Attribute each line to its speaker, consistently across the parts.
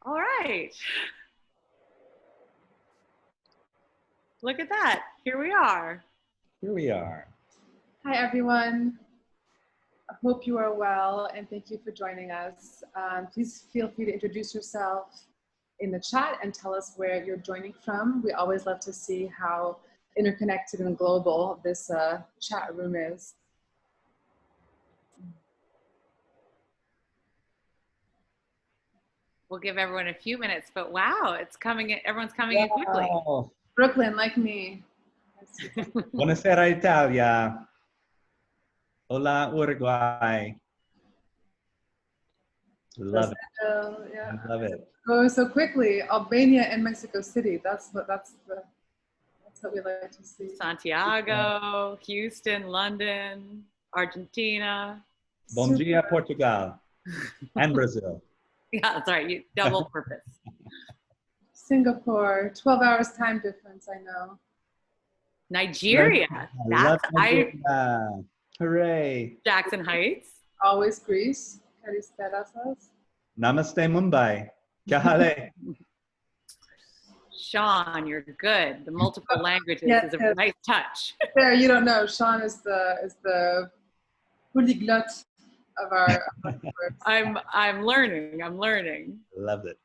Speaker 1: All right. Look at that. Here we are.
Speaker 2: Here we are.
Speaker 3: Hi, everyone. I hope you are well, and thank you for joining us. Please feel free to introduce yourself in the chat and tell us where you're joining from. We always love to see how interconnected and global this chat room is.
Speaker 1: We'll give everyone a few minutes, but wow, it's coming in, everyone's coming in quickly.
Speaker 3: Brooklyn, like me.
Speaker 2: Buonasera Italia. Hola Uruguay. Love it.
Speaker 3: Yeah.
Speaker 2: I love it.
Speaker 3: Going so quickly. Albania and Mexico City. That's what we like to see.
Speaker 1: Santiago, Houston, London, Argentina.
Speaker 2: Bom dia, Portugal. And Brazil.
Speaker 1: Yeah, that's right. Double purpose.
Speaker 3: Singapore, 12 hours time difference, I know.
Speaker 1: Nigeria.
Speaker 2: Love Nigeria. Hooray.
Speaker 1: Jackson Heights.
Speaker 3: Always Greece. Karisperasas.
Speaker 2: Namaste Mumbai. Kahale.
Speaker 1: Sean, you're good. The multiple languages is a nice touch.
Speaker 3: There, you don't know. Sean is the polyglot of our works.
Speaker 1: I'm learning.
Speaker 2: Love it.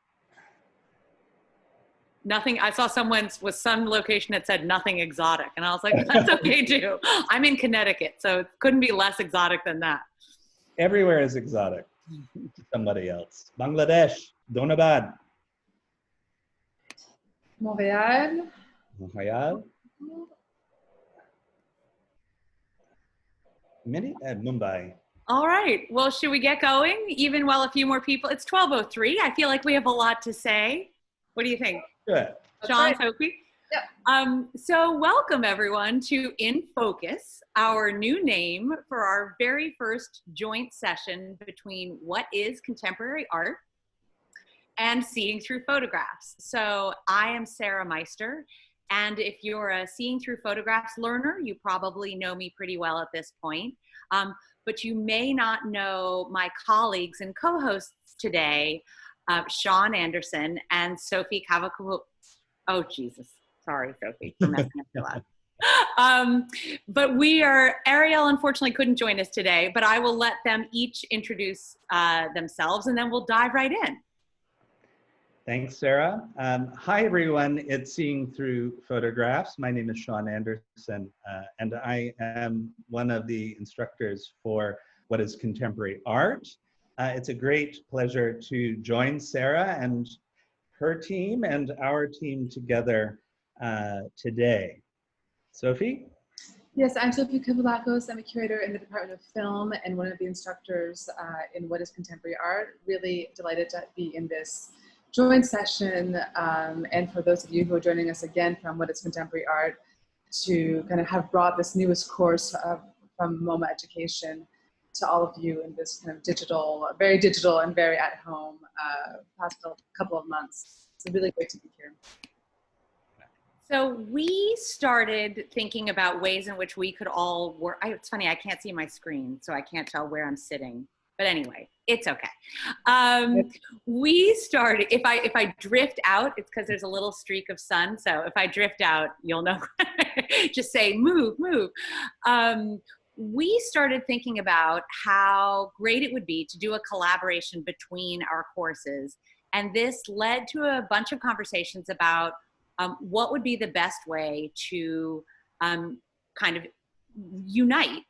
Speaker 1: Nothing. I saw someone with some location that said nothing exotic, and I was like, that's okay too. I'm in Connecticut, so it couldn't be less exotic than that.
Speaker 2: Everywhere is exotic to somebody else. Bangladesh, Donabad.
Speaker 3: Montreal.
Speaker 2: Montreal. Mumbai.
Speaker 1: All right. Well, should we get going? Even while a few more people. It's 12:03. I feel like we have a lot to say. What do you think?
Speaker 2: Good.
Speaker 1: Sean,
Speaker 3: right.
Speaker 1: Sophie?
Speaker 3: Yeah.
Speaker 1: So welcome everyone to In Focus, our new name for our very first joint session between what is contemporary art and seeing through photographs. So I am Sarah Meister, and if you're a seeing through photographs learner, you probably know me pretty well at this point. But you may not know my colleagues and co-hosts today, Sean Anderson and Sophie Cavoulacos. Oh, Jesus. Sorry, Sophie, for messing up your life. But Ariel unfortunately couldn't join us today, but I will let them each introduce themselves and then we'll dive right in.
Speaker 2: Thanks, Sarah. Hi, everyone. It's Seeing Through Photographs. My name is Sean Anderson, and I am one of the instructors for What is Contemporary Art. It's a great pleasure to join Sarah and her team and our team together today. Sophie?
Speaker 3: Yes, I'm Sophie Cavoulacos. I'm a curator in the Department of Film and one of the instructors in What is Contemporary Art. Really delighted to be in this joint session, and for those of you who are joining us again from What is Contemporary Art, to kind of have brought this newest course from MoMA Education to all of you in this kind of very digital and very at home past couple of months. It's really great to be here.
Speaker 1: So we started thinking about ways in which we could all work. It's funny, I can't see my screen, so I can't tell where I'm sitting. But anyway, it's okay. We started, if I drift out, it's because there's a little streak of sun. So if I drift out, you'll know, just say, move. We started thinking about how great it would be to do a collaboration between our courses. And this led to a bunch of conversations about what would be the best way to kind of unite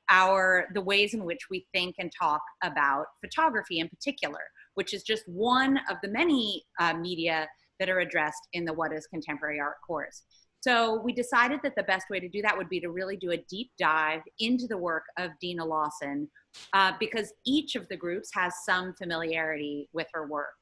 Speaker 1: the ways in which we think and talk about photography in particular, which is just one of the many media that are addressed in the What is Contemporary Art course. So we decided that the best way to do that would be to really do a deep dive into the work of Deana Lawson, because each of the groups has some familiarity with her work.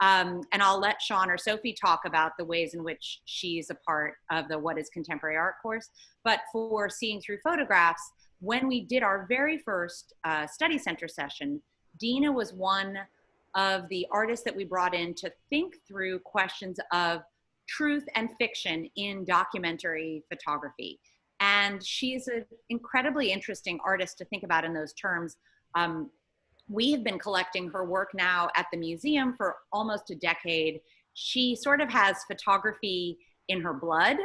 Speaker 1: And I'll let Sean or Sophie talk about the ways in which she's a part of the What is Contemporary Art course. But for Seeing Through Photographs, when we did our very first study center session, Deana was one of the artists that we brought in to think through questions of truth and fiction in documentary photography. And she's an incredibly interesting artist to think about in those terms. we have been collecting her work now at the museum for almost a decade. She sort of has photography in her blood,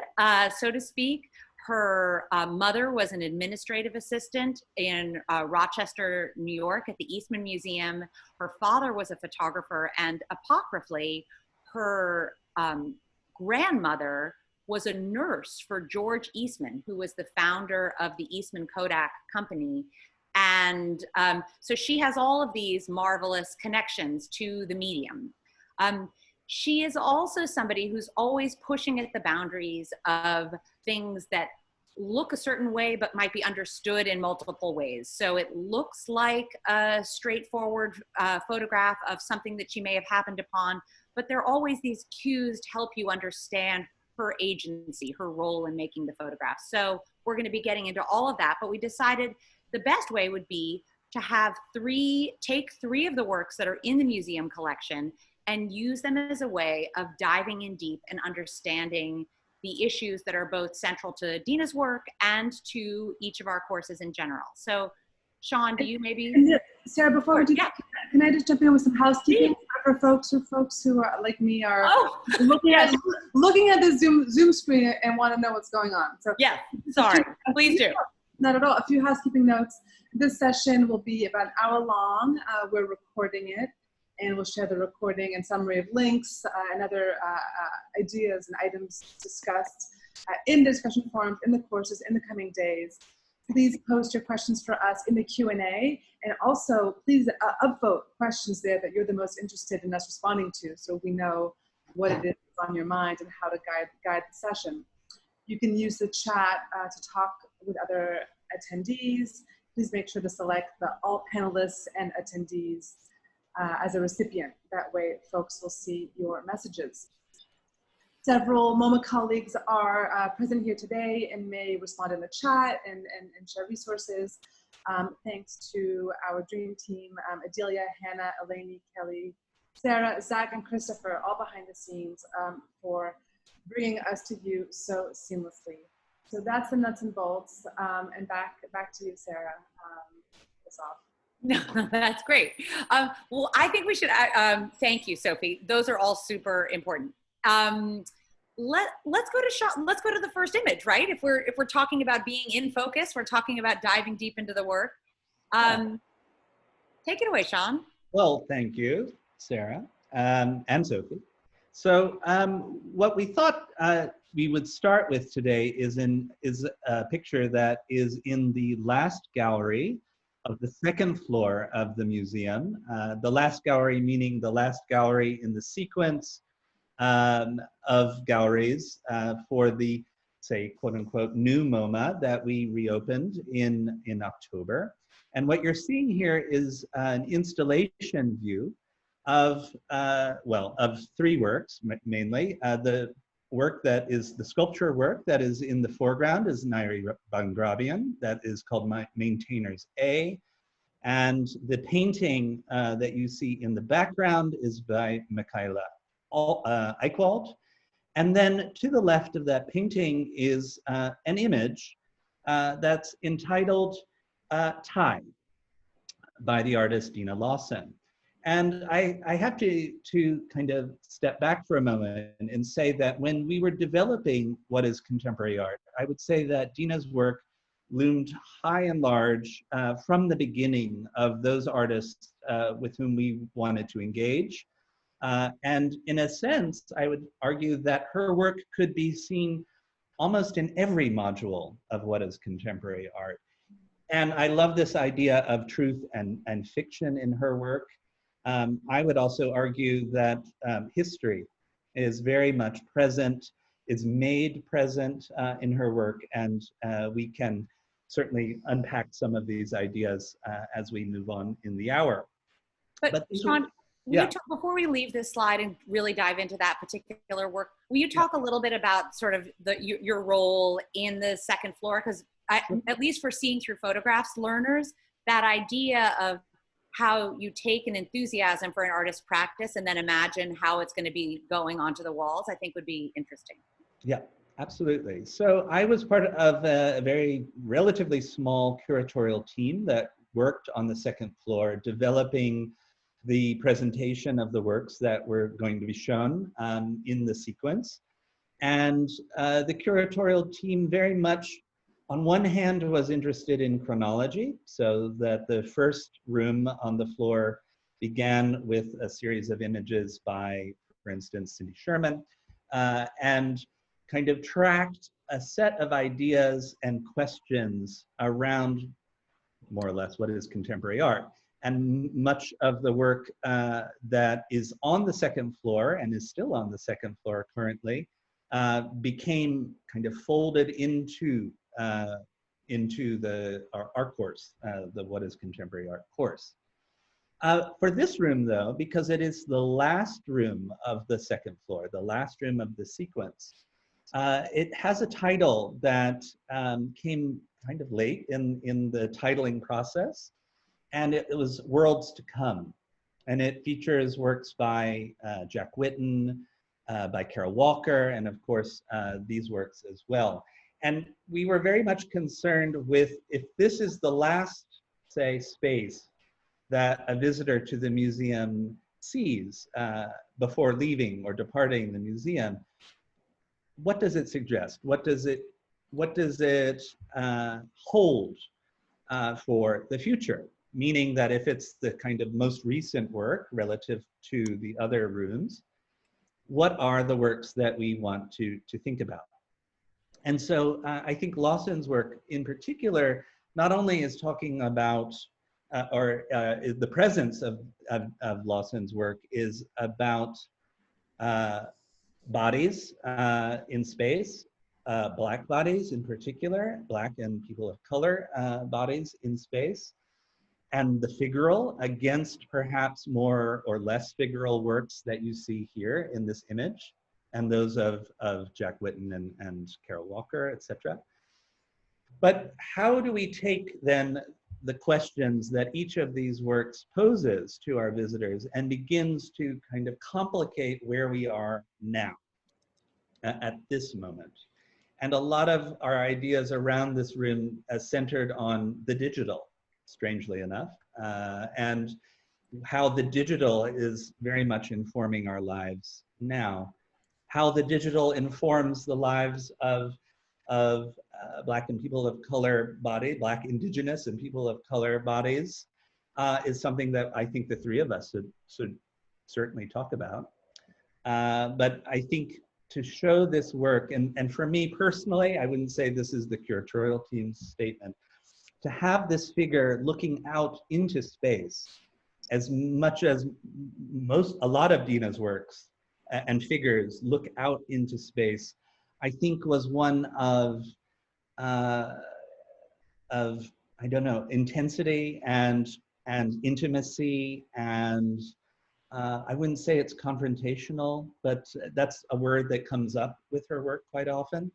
Speaker 1: so to speak. Her mother was an administrative assistant in Rochester, New York at the Eastman Museum. Her father was a photographer, and apocryphally, her grandmother was a nurse for George Eastman, who was the founder of the Eastman Kodak Company. And so she has all of these marvelous connections to the medium. She is also somebody who's always pushing at the boundaries of things that look a certain way but might be understood in multiple ways. So it looks like a straightforward photograph of something that she may have happened upon, but there are always these cues to help you understand her agency, her role in making the photograph. So we're going to be getting into all of that, but we decided the best way would be to have take three of the works that are in the museum collection and use them as a way of diving in deep and understanding the issues that are both central to Deana's work and to each of our courses in general. So Sean, do you maybe?
Speaker 3: Sarah, before we do that, can I just jump in with some housekeeping for folks who are like me are looking at the Zoom screen and want to know what's going on. So
Speaker 1: yeah, sorry, please do.
Speaker 3: Not at all. A few housekeeping notes. This session will be about an hour long. We're recording it, and we'll share the recording and summary of links and other ideas and items discussed in discussion forums, in the courses, in the coming days. Please post your questions for us in the Q&A, and also please upvote questions there that you're the most interested in us responding to, so we know what it is on your mind and how to guide the session. You can use the chat to talk with other attendees. Please make sure to select all panelists and attendees as a recipient. That way folks will see your messages. Several MoMA colleagues are present here today and may respond in the chat and share resources. Thanks to our dream team, Adelia, Hannah, Eleni, Kelly, Sarah, Zach, and Christopher, all behind the scenes for bringing us to you so seamlessly. So that's the nuts and bolts. And back to you, Sarah. This off.
Speaker 1: No, that's great. Well, I think we should, thank you, Sophie. Those are all super important. Let's go to the first image, right? If we're talking about being in focus, we're talking about diving deep into the work. Take it away, Sean.
Speaker 2: Well, thank you, Sarah, and Sophie. So what we thought we would start with today is a picture that is in the last gallery of the second floor of the museum. The last gallery meaning the last gallery in the sequence of galleries for the, say, quote unquote, new MoMA that we reopened in October. And what you're seeing here is an installation view of three works, mainly. The work that is the sculpture work that is in the foreground is Nairi Bangrabian, that is called Maintainers A. And the painting that you see in the background is by Michaela Eichwald. And then to the left of that painting is an image that's entitled Time by the artist Deana Lawson. And I have to kind of step back for a moment and say that when we were developing what is contemporary art, I would say that Deana's work loomed high and large from the beginning of those artists with whom we wanted to engage. And in a sense, I would argue that her work could be seen almost in every module of what is contemporary art. And I love this idea of truth and fiction in her work. I would also argue that history is very much present, is made present in her work, and we can certainly unpack some of these ideas as we move on in the hour.
Speaker 1: But Sean, before we leave this slide and really dive into that particular work, will you talk a little bit about sort of your role in the second floor? Because at least for seeing through photographs learners, that idea of how you take an enthusiasm for an artist's practice and then imagine how it's going to be going onto the walls, I think would be interesting.
Speaker 2: Yeah, absolutely. So I was part of a very relatively small curatorial team that worked on the second floor, developing the presentation of the works that were going to be shown in the sequence. And the curatorial team very much, on one hand, was interested in chronology, so that the first room on the floor began with a series of images by, for instance, Cindy Sherman, and kind of tracked a set of ideas and questions around, more or less, what is contemporary art. And much of the work that is on the second floor and is still on the second floor currently became kind of folded into our course, the What is Contemporary Art course. For this room, though, because it is the last room of the second floor, the last room of the sequence, it has a title that came kind of late in the titling process, and it was Worlds to Come. And it features works by Jack Whitten, by Carol Walker, and of course, these works as well. And we were very much concerned with, if this is the last, say, space that a visitor to the museum sees before leaving or departing the museum, what does it suggest? What does it hold for the future? Meaning that if it's the kind of most recent work relative to the other rooms, what are the works that we want to think about? And so I think Lawson's work in particular not only is talking about, the presence of Lawson's work is about bodies in space, Black bodies in particular, Black and people of color bodies in space, and the figural against perhaps more or less figural works that you see here in this image, and those of Jack Whitten and Carol Walker, etc. But how do we take then the questions that each of these works poses to our visitors and begins to kind of complicate where we are now, at this moment? And a lot of our ideas around this room centered on the digital, strangely enough, and how the digital is very much informing our lives now, how the digital informs the lives of Black and people of color body, Black, Indigenous, and people of color bodies, is something that I think the three of us should certainly talk about. But I think to show this work, and for me personally, I wouldn't say this is the curatorial team's statement, to have this figure looking out into space, as much as a lot of Deana's works and figures look out into space, I think was one of I don't know, intensity and intimacy, and I wouldn't say it's confrontational, but that's a word that comes up with her work quite often.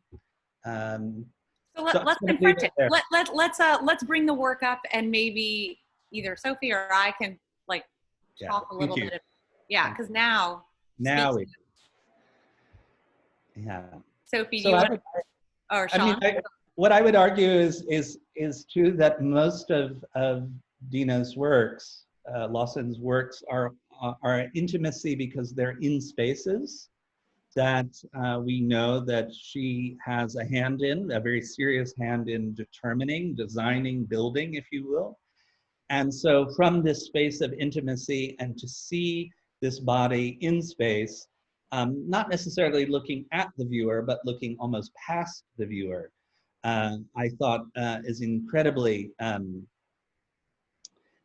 Speaker 1: So let's confront it. Let's bring the work up, and maybe either Sophie or I can talk a little bit. Yeah, because now
Speaker 2: we. Yeah.
Speaker 1: Sophie, do you want to, or Sean?
Speaker 2: I mean, what I would argue is too that most of Deana's works, Lawson's works, are intimacy because they're in spaces that we know that she has a hand in, a very serious hand in determining, designing, building, if you will. And so from this space of intimacy, and to see this body in space, not necessarily looking at the viewer, but looking almost past the viewer, I thought is incredibly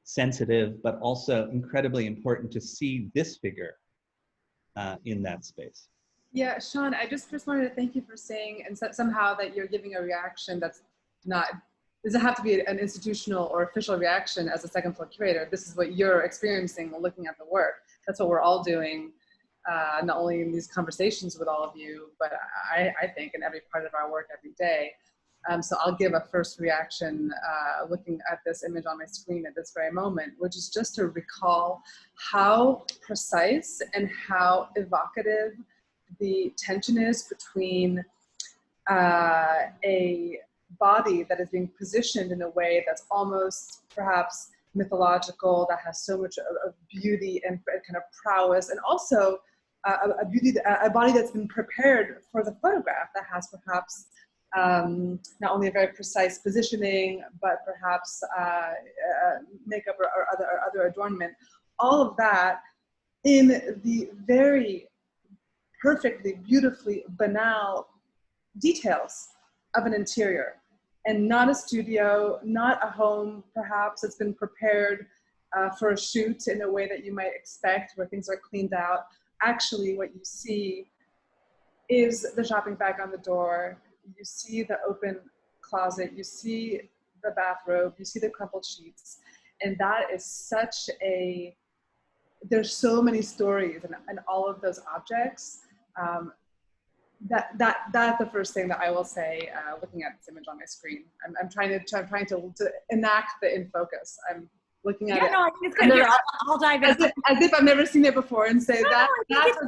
Speaker 2: sensitive, but also incredibly important to see this figure in that space.
Speaker 3: Yeah, Sean, I just wanted to thank you for saying, and somehow that you're giving a reaction that's not, doesn't have to be an institutional or official reaction as a second floor curator. This is what you're experiencing looking at the work. That's what we're all doing, not only in these conversations with all of you, but I think in every part of our work every day. So I'll give a first reaction looking at this image on my screen at this very moment, which is just to recall how precise and how evocative the tension is between a body that is being positioned in a way that's almost perhaps mythological, that has so much of beauty and kind of prowess, and also a body that's been prepared for the photograph, that has perhaps not only a very precise positioning, but perhaps makeup or other adornment. All of that in the very perfectly, beautifully banal details of an interior, and not a studio, not a home perhaps that's been prepared for a shoot in a way that you might expect, where things are cleaned out. Actually, what you see is the shopping bag on the door, you see the open closet, you see the bathrobe, you see the crumpled sheets, and that is such a, there's so many stories and all of those objects. That's the first thing that I will say looking at this image on my screen. I'm trying to enact the in focus. I'm looking at it.
Speaker 1: No, I think it's good. I'll dive in.
Speaker 3: As if I've never seen it before, and say that's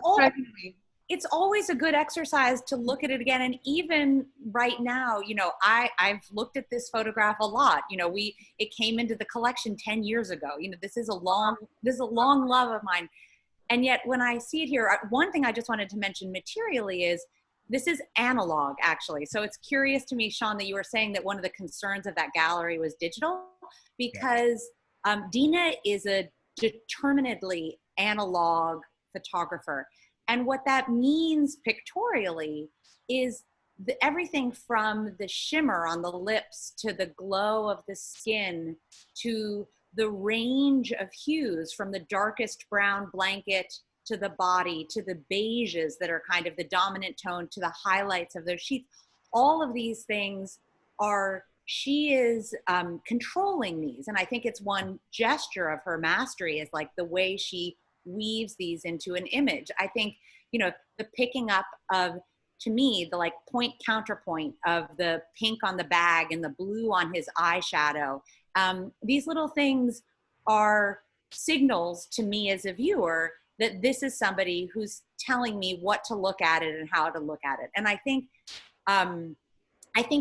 Speaker 3: what's striking me.
Speaker 1: It's always a good exercise to look at it again. And even right now, you know, I've looked at this photograph a lot. You know, it came into the collection 10 years ago. You know, this is a long love of mine. And yet when I see it here, one thing I just wanted to mention materially is this is analog, actually. So it's curious to me, Sean, that you were saying that one of the concerns of that gallery was digital, because Deana is a determinedly analog photographer. And what that means pictorially is everything from the shimmer on the lips to the glow of the skin to the range of hues from the darkest brown blanket to the body to the beiges that are kind of the dominant tone to the highlights of those sheets. All of these things she is controlling these. And I think it's one gesture of her mastery is like the way she weaves these into an image. I think, you know, the picking up of, to me, the like point counterpoint of the pink on the bag and the blue on his eyeshadow. These little things are signals to me as a viewer that this is somebody who's telling me what to look at it and how to look at it. And I think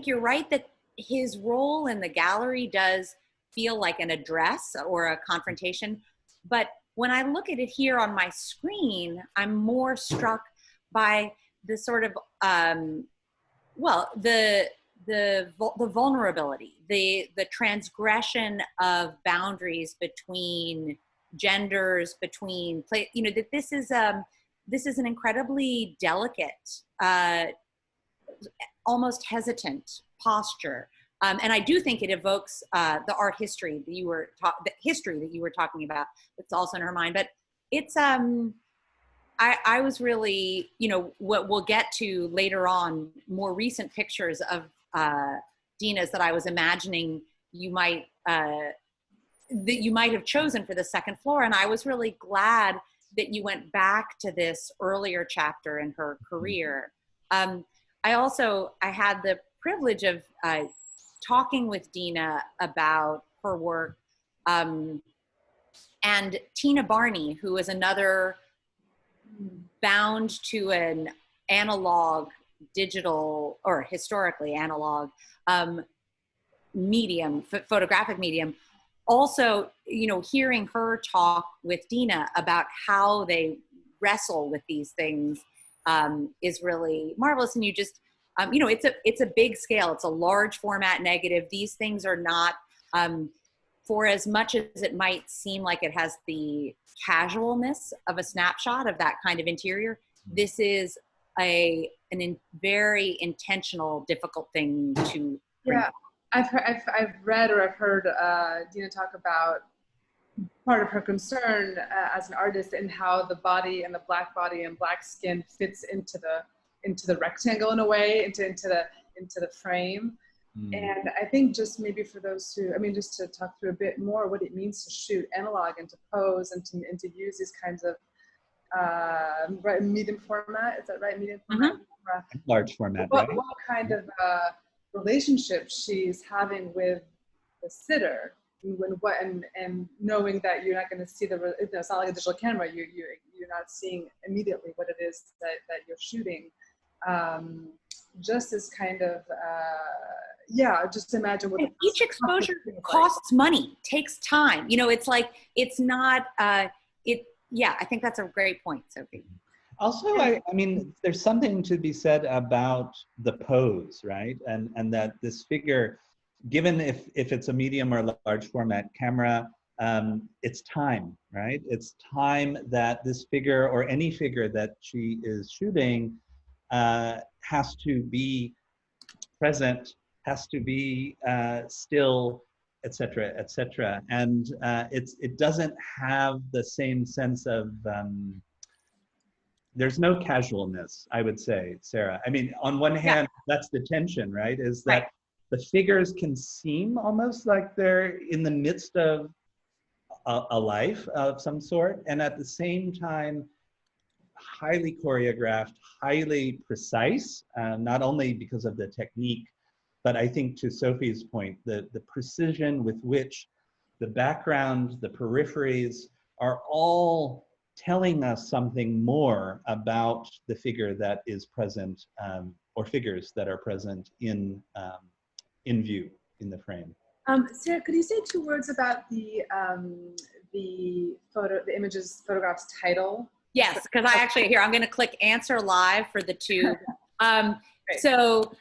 Speaker 1: you're right that his role in the gallery does feel like an address or a confrontation, but when I look at it here on my screen, I'm more struck by the sort of, the vulnerability, the transgression of boundaries between genders, between you know, that this is an incredibly delicate, almost hesitant posture. And I do think it evokes the art history that you were talking about. It's also in her mind, but it's I was really, you know, what we'll get to later on, more recent pictures of Deana's that I was imagining you might have chosen for the second floor, and I was really glad that you went back to this earlier chapter in her career. I had the privilege of talking with Deana about her work, and Tina Barney, who is another bound to an analog, digital, or historically analog medium, photographic medium. Also, you know, hearing her talk with Deana about how they wrestle with these things is really marvelous. And you just, you know, it's a big scale. It's a large format negative. These things are not, for as much as it might seem like it has the casualness of a snapshot of that kind of interior, this is a very intentional, difficult thing to bring.
Speaker 3: Yeah, I've read or I've heard Deana talk about part of her concern as an artist and how the body and the black body and black skin fits into the rectangle in a way, into the frame. And I think just maybe for those who, I mean, just to talk through a bit more what it means to shoot analog and to pose and to use these kinds of medium format. Is that right? Medium format?
Speaker 2: Large format,
Speaker 3: what,
Speaker 2: right?
Speaker 3: What kind of relationship she's having with the sitter, and knowing that you're not going to see it's not like a digital camera. You're not seeing immediately what it is that you're shooting. just this kind of, yeah, just imagine what
Speaker 1: each exposure costs money, takes time. You know, it's like, it's not, yeah, I think that's a great point, Sophie.
Speaker 2: Also, I mean, there's something to be said about the pose, right? And that this figure, given if it's a medium or large format camera, it's time, right? It's time that this figure or any figure that she is shooting has to be present, has to be still, etc., etc. And it doesn't have the same sense of, there's no casualness, I would say, Sarah. I mean, on one hand, that's the tension, right? Is that the figures can seem almost like they're in the midst of a life of some sort, and at the same time, highly choreographed, highly precise, not only because of the technique, but I think to Sophie's point, the precision with which the background, the peripheries are all telling us something more about the figure that is present, or figures that are present in view, in the frame.
Speaker 3: Sarah, could you say 2 words about the photograph's title?
Speaker 1: Yes, because I actually, here, I'm going to click answer live for the 2. So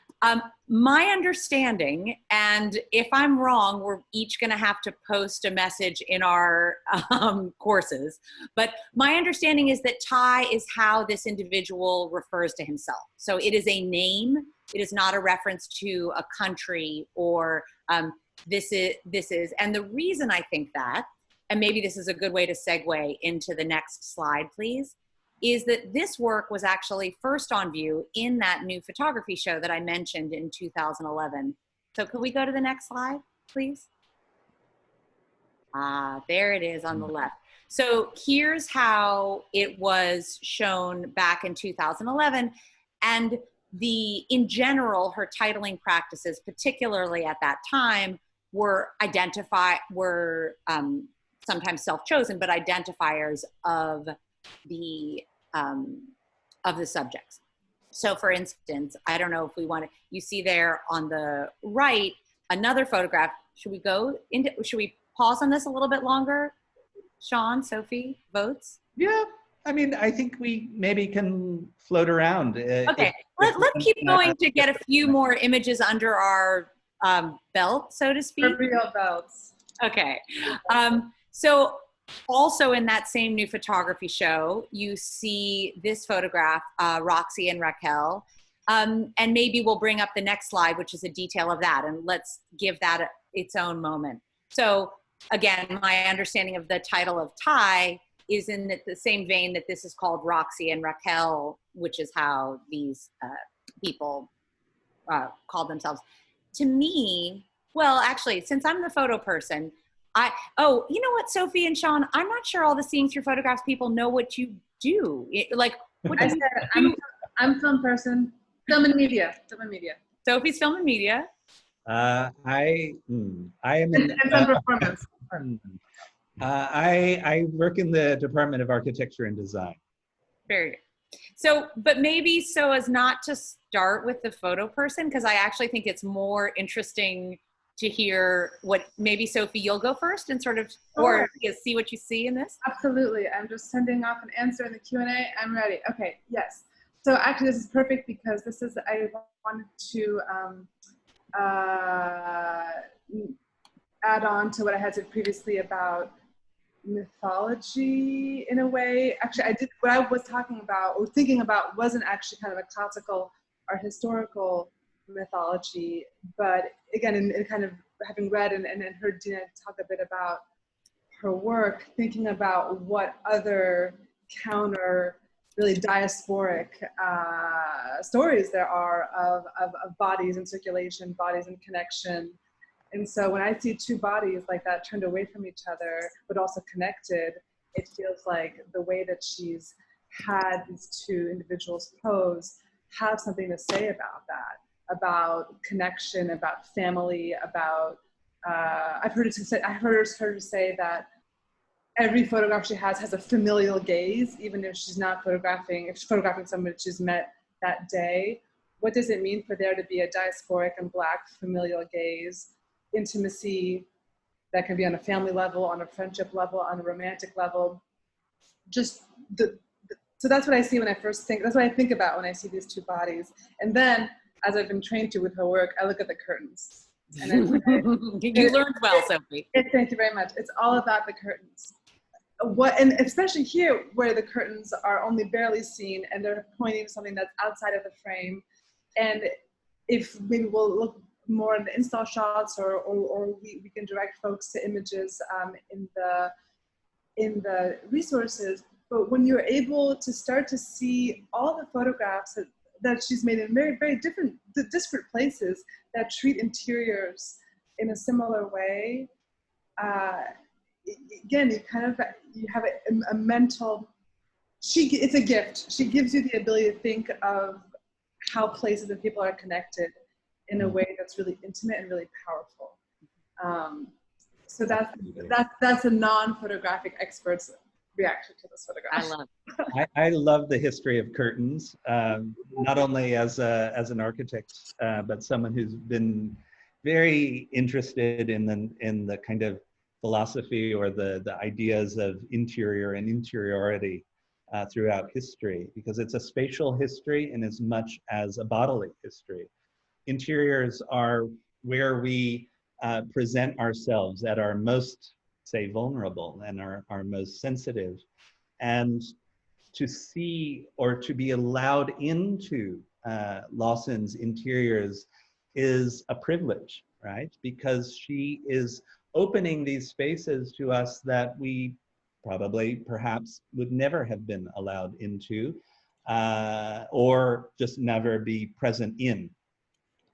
Speaker 1: my understanding, and if I'm wrong, we're each going to have to post a message in our courses, but my understanding is that Thai is how this individual refers to himself. So it is a name. It is not a reference to a country or this is, and the reason I think that, and maybe this is a good way to segue into the next slide, please, is that this work was actually first on view in that new photography show that I mentioned in 2011. So could we go to the next slide, please? There it is on the left. So here's how it was shown back in 2011. And in general, her titling practices, particularly at that time, were sometimes self-chosen, but identifiers of the subjects. So for instance, I don't know if we want to, you see there on the right, another photograph. Should we pause on this a little bit longer? Sean, Sophie, votes?
Speaker 2: Yeah, I mean, I think we maybe can float around.
Speaker 1: Okay, let's keep going to get a few more images under our belt, so to speak.
Speaker 3: Real belts.
Speaker 1: Okay, so also in that same new photography show, you see this photograph, Roxy and Raquel, and maybe we'll bring up the next slide, which is a detail of that, and let's give that its own moment. So again, my understanding of the title of Thai is in the same vein that this is called Roxy and Raquel, which is how these people call themselves. To me, well, actually, since I'm the photo person, you know what, Sophie and Sean, I'm not sure all the Seeing Through Photographs people know what you do.
Speaker 3: I'm film person, film and media.
Speaker 1: Sophie's film and media.
Speaker 2: I am in
Speaker 3: performance.
Speaker 2: I work in the Department of Architecture and Design.
Speaker 1: Very good. So, but maybe so as not to start with the photo person, because I actually think it's more interesting to hear what, maybe Sophie, you'll go first and sort of, or see what you see in this?
Speaker 3: Absolutely. I'm just sending off an answer in the Q&A. I'm ready. Okay, yes. So actually this is perfect because this is, I wanted to add on to what I had said previously about mythology in a way. Actually, what I was talking about or thinking about wasn't actually kind of a classical or historical mythology, but again, in kind of having read and heard Deana talk a bit about her work, thinking about what other counter really diasporic stories there are of bodies in circulation, bodies in connection. And so when I see 2 bodies like that turned away from each other, but also connected, it feels like the way that she's had these 2 individuals pose have something to say about that, about connection, about family, about, I've heard her say that every photograph she has a familial gaze, even if she's not photographing, if she's photographing someone she's met that day. What does it mean for there to be a diasporic and Black familial gaze, intimacy that can be on a family level, on a friendship level, on a romantic level? Just so that's what I see when I first think, that's what I think about when I see these two bodies. And then, as I've been trained to with her work, I look at the curtains. And
Speaker 1: you learned well, Sophie.
Speaker 3: Thank you very much. It's all about the curtains. And especially here, where the curtains are only barely seen and they're pointing to something that's outside of the frame. And if maybe we'll look more at the install shots, or we can direct folks to images in the resources. But when you're able to start to see all the photographs that she's made in very, very disparate places that treat interiors in a similar way, again, you have a mental, it's a gift. She gives you the ability to think of how places and people are connected in a way that's really intimate and really powerful. So that's a non-photographic expert's reaction to this photograph.
Speaker 1: I love it.
Speaker 2: I love the history of curtains, not only as an architect, but someone who's been very interested in the kind of philosophy or the ideas of interior and interiority throughout history, because it's a spatial history in as much as a bodily history. Interiors are where we present ourselves at our most, say, vulnerable and our most sensitive. And to see or to be allowed into Lawson's interiors is a privilege, right? Because she is opening these spaces to us that we perhaps would never have been allowed into, or just never be present in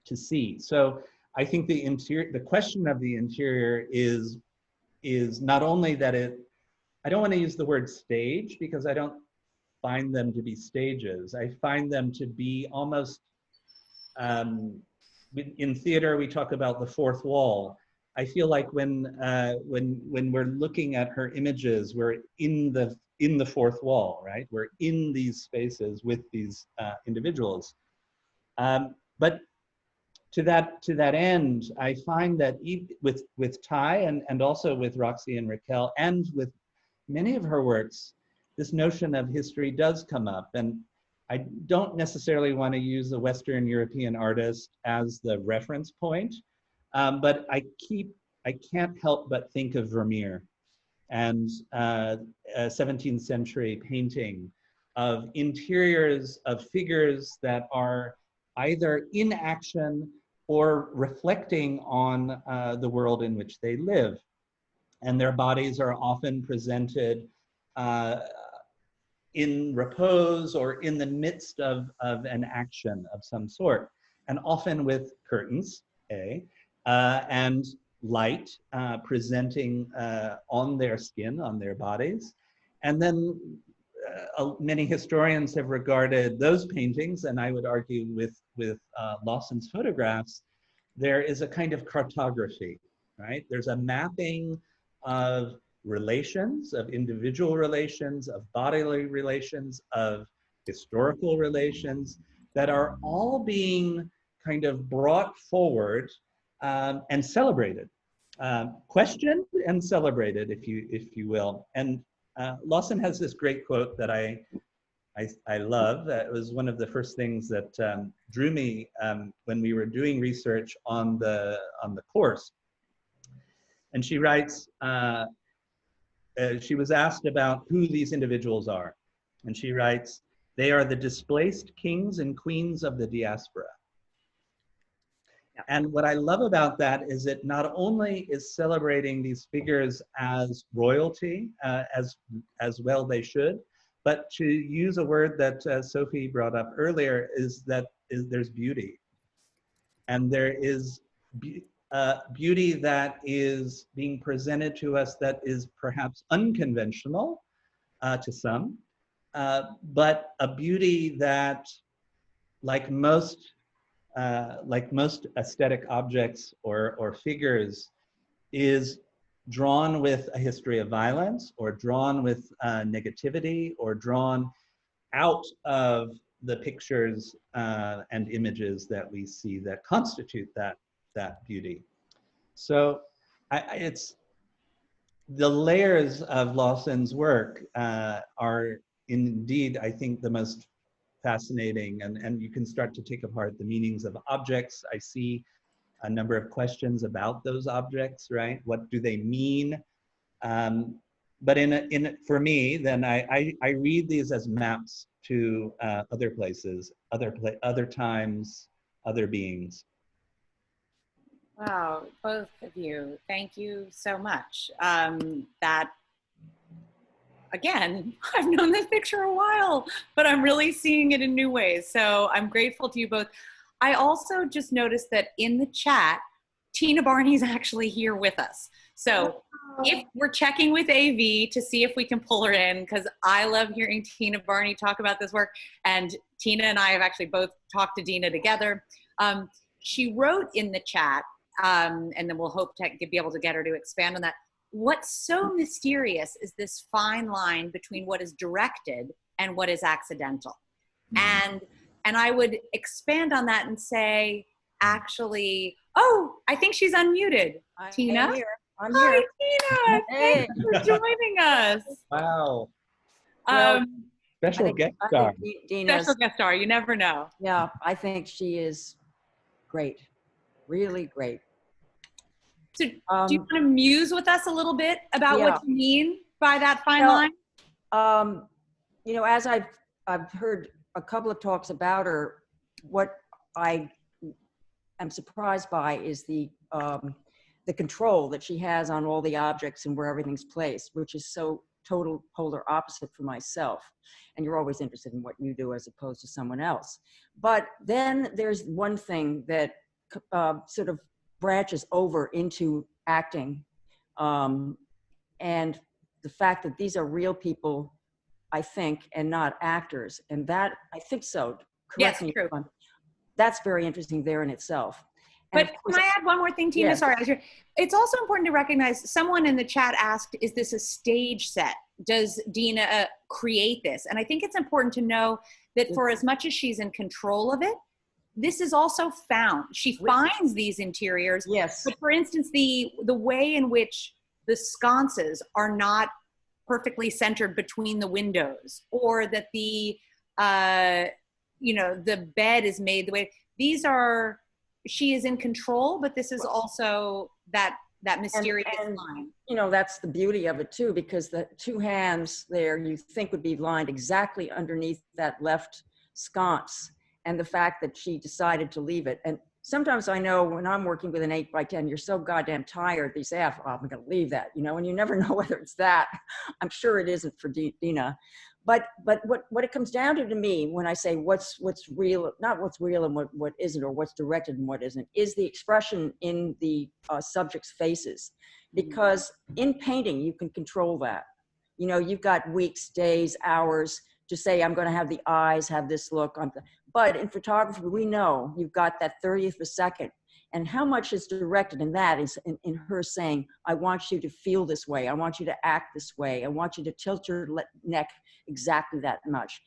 Speaker 2: to see. So I think the question of the interior is not only that I don't want to use the word stage, because I don't find them to be stages. I find them to be almost, in theater we talk about the fourth wall. I feel like when we're looking at her images, we're in the fourth wall, right? We're in these spaces with these individuals. But to that end, I find that with Ty and also with Roxy and Raquel and with many of her works, this notion of history does come up. And I don't necessarily want to use a Western European artist as the reference point, but I can't help but think of Vermeer and a 17th century painting of interiors of figures that are either in action or reflecting on the world in which they live. And their bodies are often presented in repose or in the midst of an action of some sort, and often with curtains, and light presenting on their skin, on their bodies. And then many historians have regarded those paintings, and I would argue with Lawson's photographs, there is a kind of cartography, right? There's a mapping of relations, of individual relations, of bodily relations, of historical relations that are all being kind of brought forward and celebrated, questioned and celebrated, if you will. And Lawson has this great quote that I love. It was one of the first things that drew me when we were doing research on the course. And she writes, she was asked about who these individuals are. And she writes, "They are the displaced kings and queens of the diaspora." And what I love about that is it not only is celebrating these figures as royalty, as well they should, but to use a word that Sophie brought up earlier, there's beauty. And there is beauty that is being presented to us that is perhaps unconventional to some, but a beauty that, like most aesthetic objects or figures, is drawn with a history of violence, or drawn with negativity, or drawn out of the pictures and images that we see that constitute that beauty. So it's the layers of Lawson's work are indeed, I think, the most fascinating, and you can start to take apart the meanings of objects. I see a number of questions about those objects, right? What do they mean? But for me, then I read these as maps to other places, other times, other beings.
Speaker 1: Wow, both of you, thank you so much. That, again, I've known this picture a while, but I'm really seeing it in new ways. So I'm grateful to you both. I also just noticed that in the chat, Tina Barney's actually here with us. So if we're checking with AV to see if we can pull her in, because I love hearing Tina Barney talk about this work. And Tina and I have actually both talked to Deana together. She wrote in the chat, and then we'll hope to be able to get her to expand on that. What's so mysterious is this fine line between what is directed and what is accidental. And I would expand on that and say, actually, oh, I think she's unmuted. Tina?
Speaker 4: I'm here.
Speaker 1: Hi, Tina.
Speaker 4: Hey.
Speaker 1: Thanks for joining us.
Speaker 2: Wow.
Speaker 4: Well,
Speaker 2: Special guest star.
Speaker 1: Special guest star. You never know.
Speaker 4: Yeah, I think she is great. Really great.
Speaker 1: So do you want to muse with us a little bit about what you mean by that fine line?
Speaker 4: You know, as I've heard a couple of talks about her, what I am surprised by is the control that she has on all the objects and where everything's placed, which is so total polar opposite for myself. And you're always interested in what you do as opposed to someone else. But then there's one thing that sort of branches over into acting, and the fact that these are real people, I think, and not actors. And that, I think so. Correct me if I'm, that's very interesting there in itself. And
Speaker 1: but can I add one more thing, Tina? Yes. Sorry, I was here. It's also important to recognize, someone in the chat asked, is this a stage set? Does Deana create this? And I think it's important to know that for as much as she's in control of it, this is also found. She finds these interiors.
Speaker 4: Yes.
Speaker 1: But for instance, the way in which the sconces are not perfectly centered between the windows, or that the, you know, the bed is made the way, these are, she is in control, but this is also that mysterious line.
Speaker 4: You know, that's the beauty of it too, because the two hands there you think would be lined exactly underneath that left sconce, and the fact that she decided to leave it. And sometimes I know when I'm working with an 8x10, you're so goddamn tired, they say, oh, I'm gonna leave that, you know, and you never know whether it's that. I'm sure it isn't for Deana. But what it comes down to me, when I say what's real, not what's real and what isn't, or what's directed and what isn't, is the expression in the subject's faces. Because in painting, you can control that. You know, you've got weeks, days, hours to say, I'm gonna have the eyes have this look. But in photography, we know you've got that 30th of a second. And how much is directed in that is in her saying, I want you to feel this way. I want you to act this way. I want you to tilt your neck exactly that much.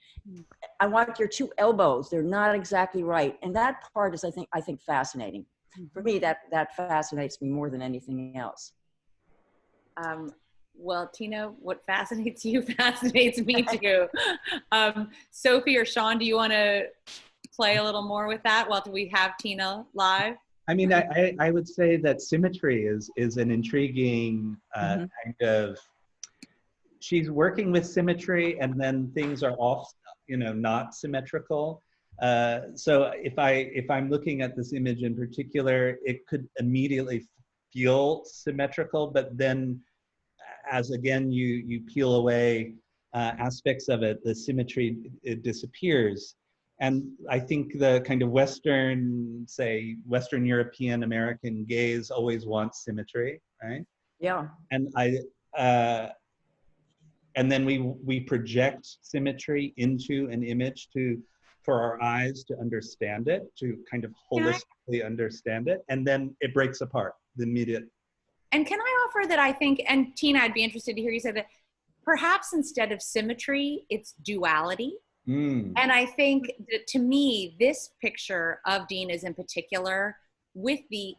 Speaker 4: I want your two elbows. They're not exactly right. And that part is, I think fascinating. For me, that fascinates me more than anything else.
Speaker 1: Well, Tina, what fascinates you fascinates me too. Sophie or Sean, do you want to play a little more with that while we have Tina live?
Speaker 2: I mean, I would say that symmetry is an intriguing kind of, she's working with symmetry and then things are off, you know, not symmetrical. So if I'm looking at this image in particular, it could immediately feel symmetrical, but then as again, you peel away aspects of it, the symmetry, it disappears. And I think the kind of Western, say, Western European American gaze always wants symmetry, right?
Speaker 4: Yeah.
Speaker 2: And and then we project symmetry into an image for our eyes to understand it, to kind of holistically understand it, and then it breaks apart the immediate.
Speaker 1: And can I offer that I think, and Tina, I'd be interested to hear you say that perhaps instead of symmetry, it's duality. And I think that, to me, this picture of Deana's in particular, with the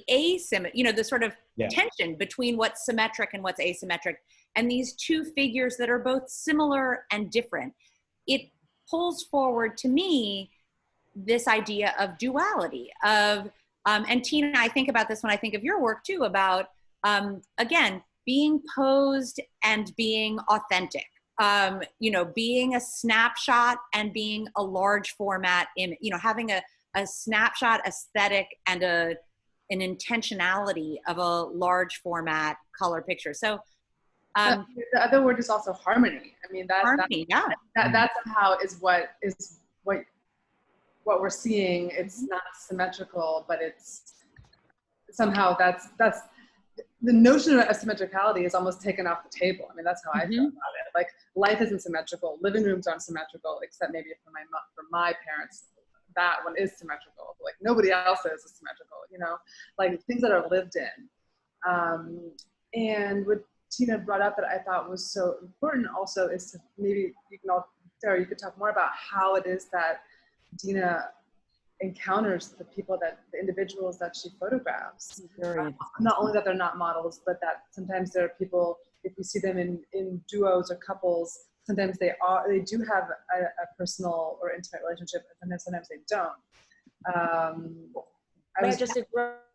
Speaker 1: asymmetry, you know, the sort of tension between what's symmetric and what's asymmetric, and these two figures that are both similar and different, it pulls forward to me this idea of duality of, and Tina, I think about this when I think of your work too, about, again, being posed and being authentic. You know, being a snapshot and being a large format image, you know, having a snapshot aesthetic and an intentionality of a large format color picture. So
Speaker 3: the other word is also harmony. I mean,
Speaker 1: harmony,
Speaker 3: that somehow is what we're seeing. It's not symmetrical, but it's somehow that's the notion of symmetricality is almost taken off the table. I mean, that's how I feel about it. Like, life isn't symmetrical. Living rooms aren't symmetrical, except maybe for my parents, that one is symmetrical. Like, nobody else's is symmetrical, you know, like things that are lived in. And what Tina brought up that I thought was so important also is to maybe Sarah, you could talk more about how it is that Deana encounters the individuals that she photographs. Not only that they're not models, but that sometimes there are people, if we see them in duos or couples, sometimes they do have a personal or intimate relationship, and sometimes they don't.
Speaker 4: I just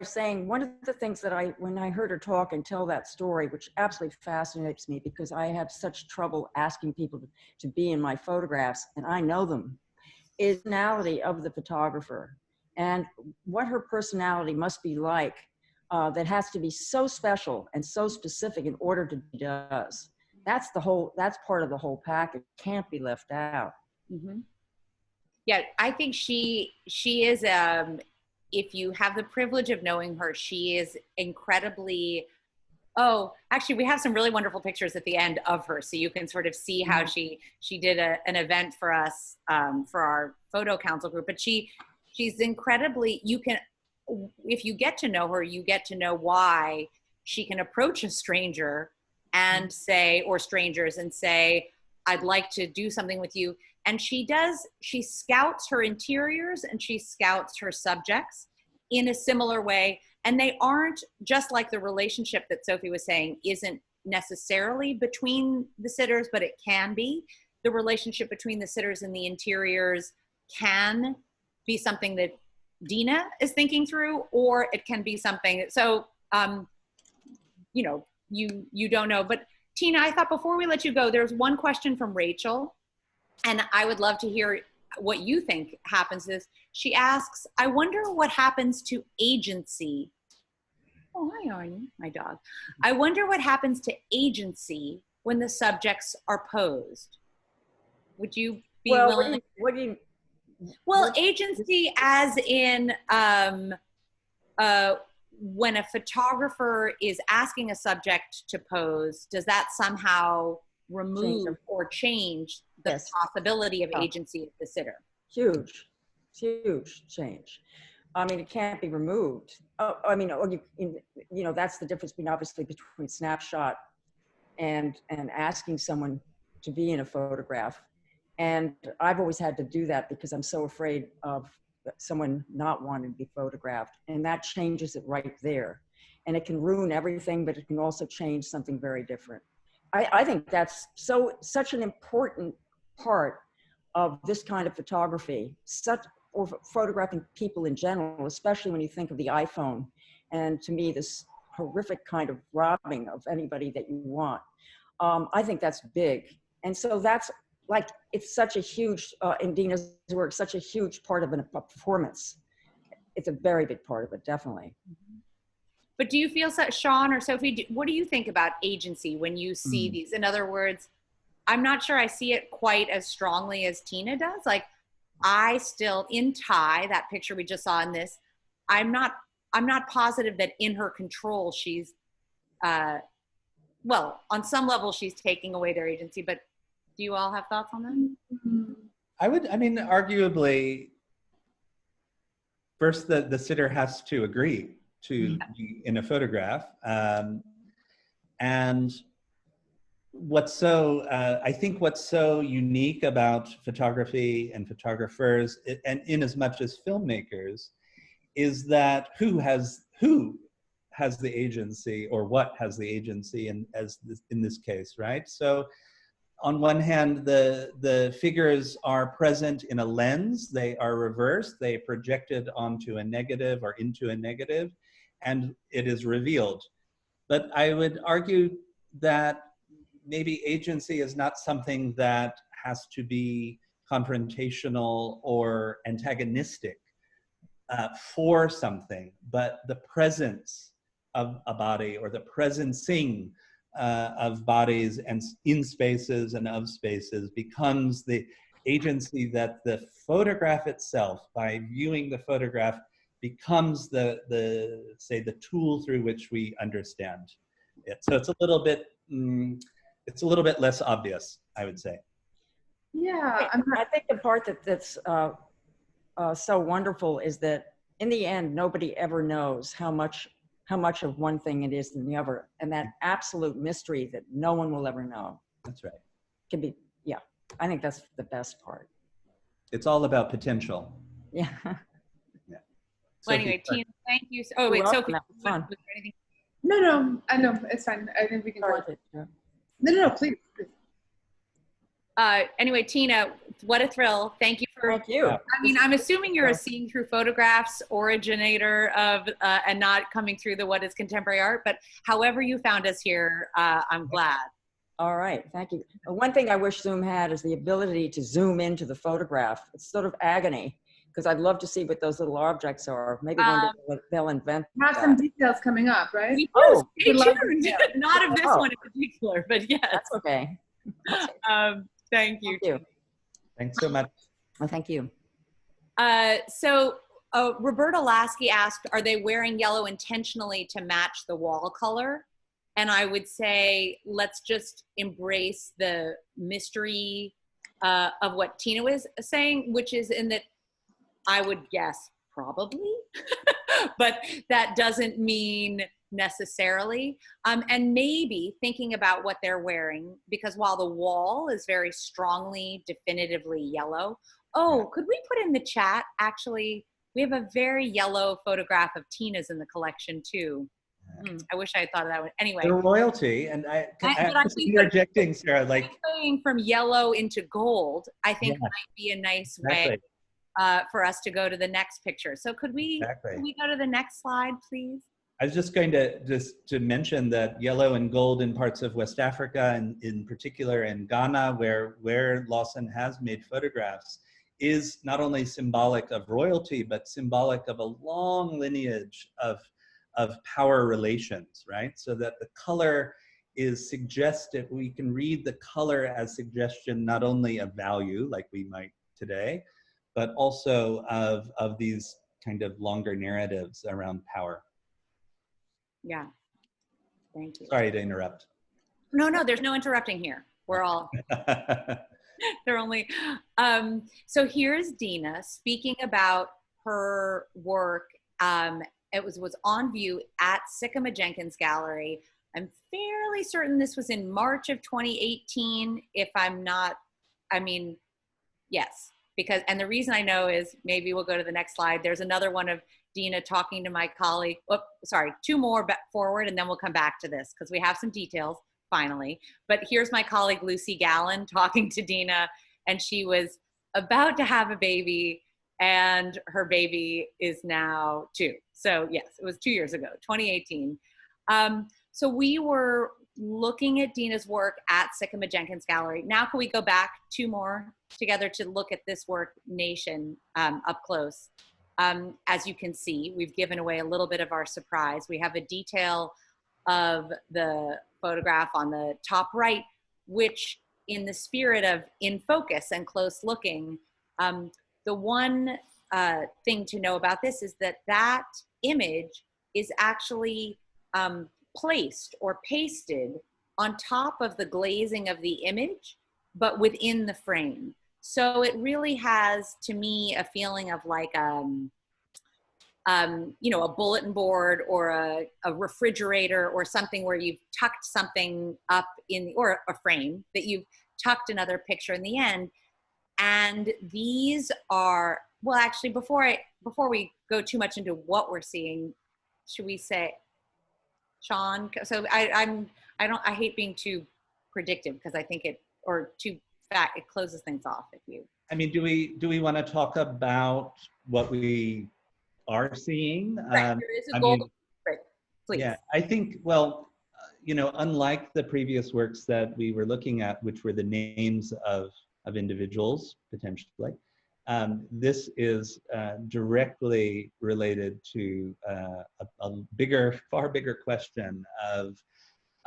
Speaker 4: saying, one of the things that when I heard her talk and tell that story, which absolutely fascinates me because I have such trouble asking people to be in my photographs, and I know them, is the personality of the photographer and what her personality must be like, that has to be so special and so specific in order to be does. That's part of the whole package. Can't be left out.
Speaker 1: Yeah, I think she is, if you have the privilege of knowing her, she is incredibly, actually, we have some really wonderful pictures at the end of her, so you can sort of see how she did an event for us, for our photo council group. But she's incredibly, if you get to know her, you get to know why she can approach a stranger and say, or strangers, and say, I'd like to do something with you. And she scouts her interiors and she scouts her subjects in a similar way. And they aren't, just like the relationship that Sophie was saying isn't necessarily between the sitters, but it can be. The relationship between the sitters and the interiors can be something that Deana is thinking through, or it can be something, so, you know, you don't know. But Tina, I thought before we let you go, there's one question from Rachel, and I would love to hear what you think happens to this. She asks, I wonder what happens to agency. Oh, hi, Arnie, my dog. I wonder what happens to agency when the subjects are posed. Would you be willing?
Speaker 4: What do you
Speaker 1: Well, agency as in when a photographer is asking a subject to pose, does that somehow remove or change the possibility of agency of the sitter?
Speaker 4: Huge change. I mean, it can't be removed. I mean, you know, that's the difference between snapshot and asking someone to be in a photograph. And I've always had to do that because I'm so afraid of someone not wanting to be photographed. And that changes it right there. And it can ruin everything, but it can also change something very different. I think that's such an important part of this kind of photography, or photographing people in general, especially when you think of the iPhone. And to me, this horrific kind of robbing of anybody that you want. I think that's big. And so that's, like, it's such a huge, in Deana's work, such a huge part of a performance. It's a very big part of it, definitely.
Speaker 1: But do you feel, Sean or Sophie, what do you think about agency when you see these? In other words, I'm not sure I see it quite as strongly as Tina does. Like, I still, in Thai, that picture we just saw in this, I'm not positive that in her control she's, well, on some level she's taking away their agency, but do you all have thoughts on that?
Speaker 2: I mean, arguably, first the sitter has to agree to be in a photograph. And I think what's so unique about photography and photographers, and in as much as filmmakers, is that who has the agency, or what has the agency in this case, right? So on one hand, the figures are present in a lens, they are reversed, they projected onto a negative or into a negative, and it is revealed. But I would argue that maybe agency is not something that has to be confrontational or antagonistic for something, but the presence of a body, or the presencing of bodies and in spaces and of spaces, becomes the agency that the photograph itself, by viewing the photograph, becomes the tool through which we understand it. So it's a little bit less obvious, I would say.
Speaker 3: Yeah,
Speaker 4: I think the part that's so wonderful is that in the end, nobody ever knows how much of one thing it is than the other, and that absolute mystery that no one will ever know.
Speaker 2: That's right.
Speaker 4: Can be, yeah. I think that's the best part.
Speaker 2: It's all about potential.
Speaker 4: Yeah.
Speaker 2: Yeah.
Speaker 1: Well, anyway, Tina, thank you. Oh, wait, Sophie,
Speaker 4: that was fun.
Speaker 1: was there anything?
Speaker 3: no, I know, it's fine. I think we can go on. No, please.
Speaker 1: Anyway, Tina, what a thrill. Thank you for.
Speaker 4: Thank you.
Speaker 1: I mean, I'm assuming you're a seeing through photographs originator of, and not coming through the what is contemporary art, but however you found us here, I'm glad.
Speaker 4: All right, thank you. One thing I wish Zoom had is the ability to zoom into the photograph. It's sort of agony, because I'd love to see what those little objects are. Maybe one day they'll invent
Speaker 3: We have some details coming up, right?
Speaker 1: Stay tuned. Not of this one in particular, but yes.
Speaker 4: That's okay.
Speaker 1: Thank you.
Speaker 4: Thank you.
Speaker 2: Thanks so much.
Speaker 4: Well, thank you.
Speaker 1: So Roberta Lasky asked, are they wearing yellow intentionally to match the wall color? And I would say, let's just embrace the mystery of what Tina was saying, which is in that I would guess probably, but that doesn't mean necessarily. And maybe thinking about what they're wearing, because while the wall is very strongly, definitively yellow. Oh, could we put in the chat, actually, we have a very yellow photograph of Tina's in the collection tbe I wish I had thought of that one. Anyway.
Speaker 2: They're royalty, and I'm interjecting, Sarah, like
Speaker 1: going from yellow into gold, I think might be a nice way for us to go to the next picture. So could we go to the next slide, please?
Speaker 2: I was just going to mention that yellow and gold in parts of West Africa, and in particular in Ghana, where Lawson has made photographs, is not only symbolic of royalty, but symbolic of a long lineage of power relations, right? So that the color is suggestive. We can read the color as suggestion not only of value, like we might today, but also of these kind of longer narratives around power.
Speaker 1: Yeah, thank you.
Speaker 2: Sorry to interrupt.
Speaker 1: No, there's no interrupting here. We're all, they're only, so here's Deana speaking about her work. It was on view at Sycamore Jenkins Gallery. I'm fairly certain this was in March of 2018, if I'm not, yes, because, and the reason I know is, maybe we'll go to the next slide. There's another one of Deana talking to my colleague. Oh, sorry, two more forward, and then we'll come back to this because we have some details finally. But here's my colleague Lucy Gallen talking to Deana, and she was about to have a baby, and her baby is now 2. So yes, it was 2 years ago, 2018. So we were looking at Deana's work at Sycamore Jenkins Gallery. Now can we go back 2 more together to look at this work, Nation, up close? As you can see, we've given away a little bit of our surprise. We have a detail of the photograph on the top right, which in the spirit of in focus and close looking, the one thing to know about this is that that image is actually placed or pasted on top of the glazing of the image, but within the frame. So it really has, to me, a feeling of like you know, a bulletin board or a refrigerator or something where you've tucked something up in, or a frame that you've tucked another picture in the end. And these are, well, actually, before we go too much into what we're seeing, should we say, Sean? So I hate being too predictive because I think it closes things off if you.
Speaker 2: I mean, do we want to talk about what we are seeing?
Speaker 1: Right, there is a goal. Right, please.
Speaker 2: Yeah, I think, well, you know, unlike the previous works that we were looking at, which were the names of individuals, potentially, this is directly related to a bigger, far bigger question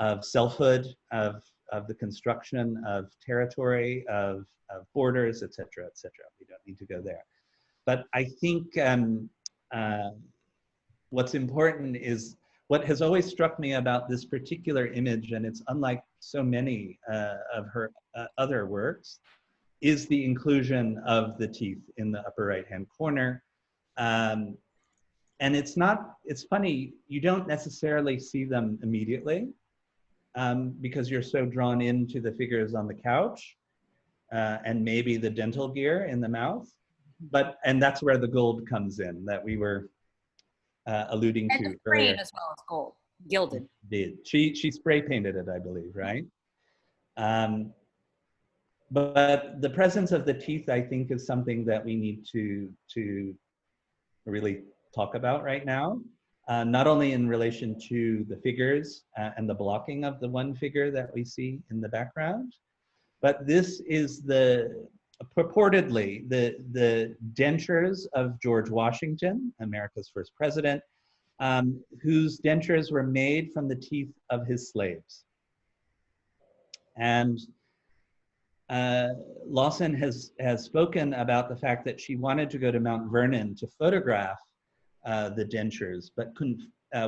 Speaker 2: of selfhood, of the construction of territory, of borders, et cetera, et cetera. We don't need to go there. But I think what's important is what has always struck me about this particular image, and it's unlike so many of her other works, is the inclusion of the teeth in the upper right-hand corner. And it's funny, you don't necessarily see them immediately because you're so drawn into the figures on the couch and maybe the dental gear in the mouth. And that's where the gold comes in that we were alluding
Speaker 1: and
Speaker 2: to
Speaker 1: the frame
Speaker 2: earlier.
Speaker 1: as well as gold, gilded.
Speaker 2: She spray painted it, I believe, right? But the presence of the teeth, I think, is something that we need to really talk about right now. Not only in relation to the figures and the blocking of the one figure that we see in the background, but this is purportedly the dentures of George Washington, America's first president, whose dentures were made from the teeth of his slaves. And Lawson has spoken about the fact that she wanted to go to Mount Vernon to photograph the dentures, but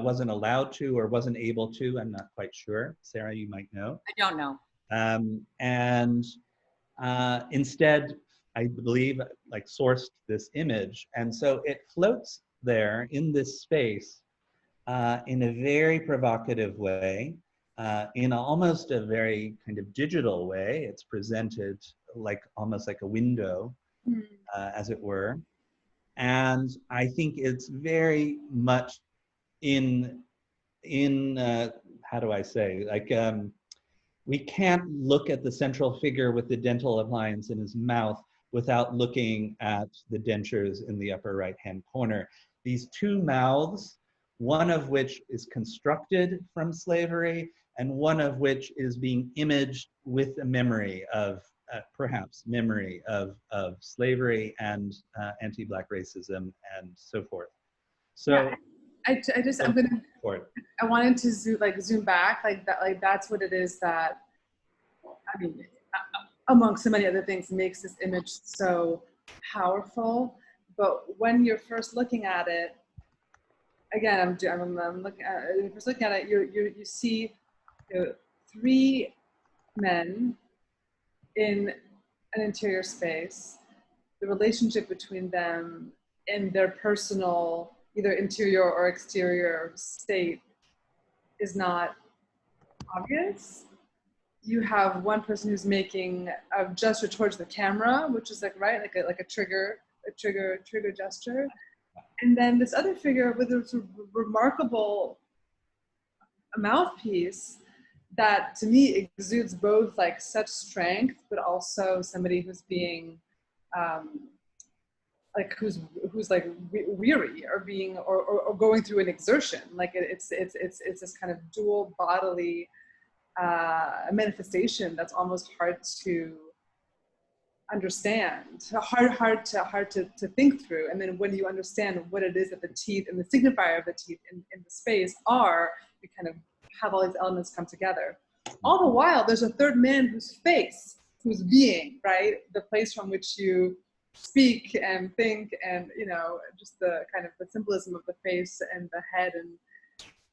Speaker 2: wasn't allowed to or wasn't able to. I'm not quite sure. Sarah, you might know.
Speaker 1: I don't know.
Speaker 2: And instead, I believe, like sourced this image. And so it floats there in this space in a very provocative way, in almost a very kind of digital way. It's presented like almost like a window, as it were. And I think it's very much in how do I say, like, we can't look at the central figure with the dental appliance in his mouth without looking at the dentures in the upper right-hand corner. These two mouths, one of which is constructed from slavery, and one of which is being imaged with a memory of, perhaps memory of slavery and anti-Black racism and so forth. So
Speaker 3: yeah, I wanted to zoom back, like that, like that's what it is that, I mean, among so many other things, makes this image so powerful. But when you're first looking at it, again, I'm looking at it, first looking at it, you see three men in an interior space. The relationship between them in their personal, either interior or exterior state, is not obvious. You have one person who's making a gesture towards the camera, which is like, right, like a trigger gesture. And then this other figure with a sort of remarkable mouthpiece that to me exudes both like such strength, but also somebody who's being like who's like weary or being or going through an exertion. Like it's this kind of dual bodily manifestation that's almost hard to understand, hard to think through. And then when you understand what it is that the teeth and the signifier of the teeth in the space are, you kind of have all these elements come together. All the while, there's a third man whose face, whose being, right? The place from which you speak and think, and you know, just the kind of the symbolism of the face and the head, and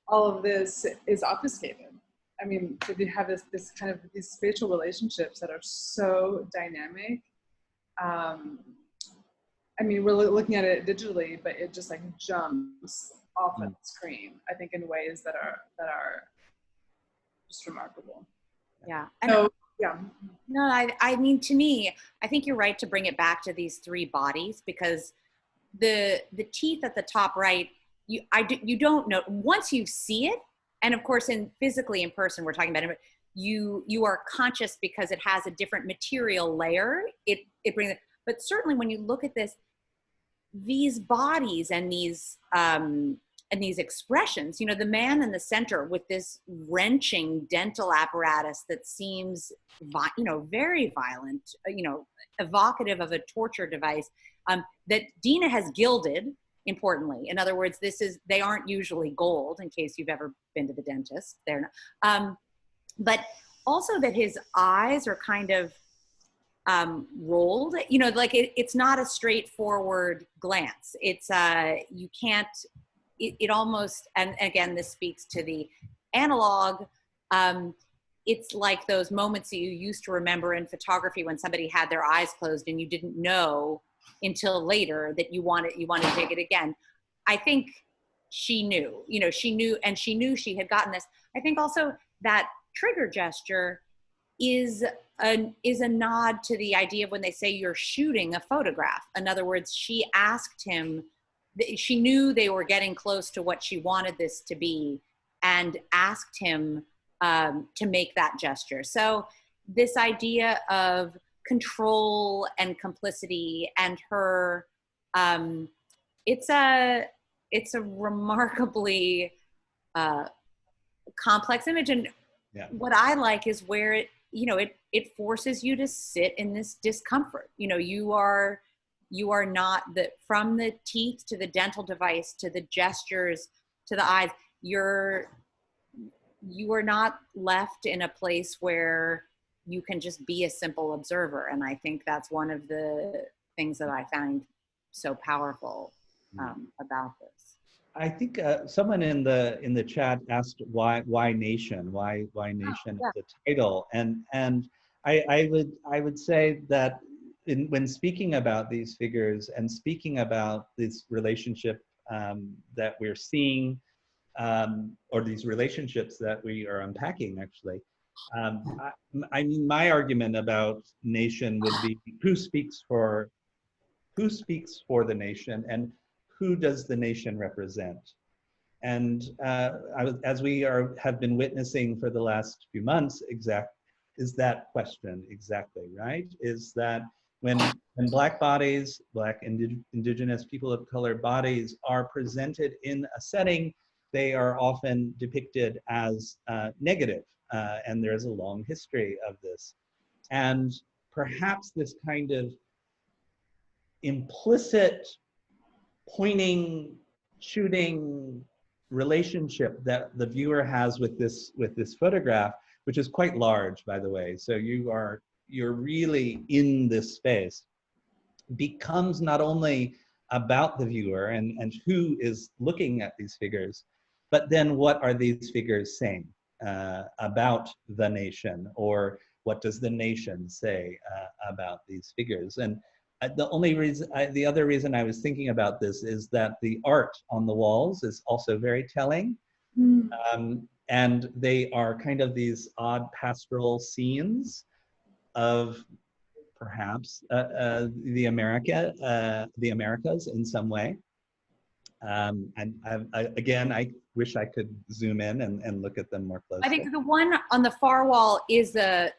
Speaker 3: all of this is obfuscated. I mean, so you have this kind of these spatial relationships that are so dynamic, I mean, we're looking at it digitally, but it just like jumps off of the screen, I think, in ways that are just remarkable.
Speaker 1: Yeah.
Speaker 3: So, yeah.
Speaker 1: No, I mean, to me, I think you're right to bring it back to these three bodies, because the teeth at the top right, you don't know once you see it, and of course, physically in person, we're talking about it. You are conscious because it has a different material layer. It brings it, but certainly when you look at this, these bodies and these expressions, you know, the man in the center with this wrenching dental apparatus that seems, you know, very violent, you know, evocative of a torture device, that Deana has gilded, importantly. In other words, they aren't usually gold, in case you've ever been to the dentist. They're not, but also that his eyes are kind of rolled, you know, like it's not a straightforward glance. It's you can't, it almost, and again, this speaks to the analog, it's like those moments that you used to remember in photography when somebody had their eyes closed and you didn't know until later that you wanted to take it again. I think she knew, you know, she knew she had gotten this. I think also that trigger gesture is a nod to the idea of when they say you're shooting a photograph. In other words, she asked him, she knew they were getting close to what she wanted this to be, and asked him to make that gesture. So this idea of control and complicity and her, it's a remarkably complex image. And what I like is where it, you know, it forces you to sit in this discomfort. You know, you are not, from the teeth to the dental device to the gestures to the eyes, you are not left in a place where you can just be a simple observer. And I think that's one of the things that I find so powerful about this.
Speaker 2: I think someone in the chat asked why nation, why nation as a title, and I would say that when speaking about these figures and speaking about this relationship that we're seeing, or these relationships that we are unpacking, actually, I mean, my argument about nation would be who speaks for the nation, and who does the nation represent? And as we have been witnessing for the last few months, is that question exactly, right? Is that when Black bodies, Black indigenous people of color bodies are presented in a setting, they are often depicted as negative, and there's a long history of this. And perhaps this kind of implicit pointing, shooting relationship that the viewer has with this photograph, which is quite large, by the way. So you're really in this space, becomes not only about the viewer and who is looking at these figures, but then what are these figures saying about the nation, or what does the nation say about these figures? And the other reason I was thinking about this is that the art on the walls is also very telling. And they are kind of these odd pastoral scenes of perhaps the Americas in some way. And again, I wish I could zoom in and look at them more closely.
Speaker 1: I think the one on the far wall is a